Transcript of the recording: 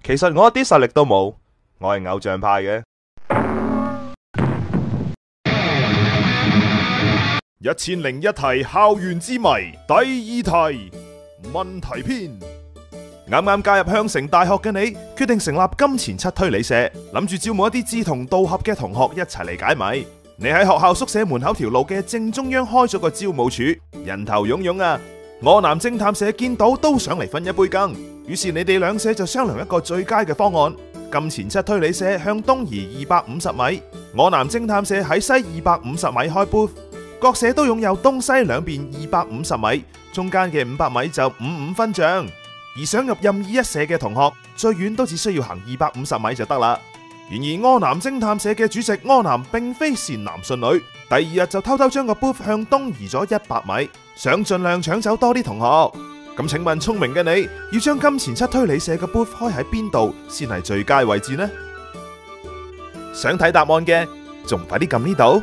其實我一啲實力都冇，我係偶像派嘅。1001題校園之謎第2題問題篇。啱啱加入香城大學嘅你，決定成立金錢七推理社，諗住招募一啲志同道合嘅同學一齊嚟解謎。你喺學校宿舍門口條路嘅正中央開咗個招募處，人頭湧湧啊！柯南偵探社見到都想嚟分一杯羹，於是你哋兩社就商量一個最佳嘅方案。金錢七推理社向東移250米，柯南偵探社喺西250米開 booth， 各社都擁有東西兩邊250米，中間嘅500米就55分賬。而想入任意一社嘅同學，最遠都只需要行250米就得啦。然而柯南偵探社嘅主席柯南並非善男信女，第2日就偷偷將個 booth 向東移咗100米，想盡量搶走多啲同學。咁請問聰明嘅你，要將金錢七推理社嘅 booth 開喺邊度先係最佳位置呢？想睇答案嘅，仲快啲撳呢度。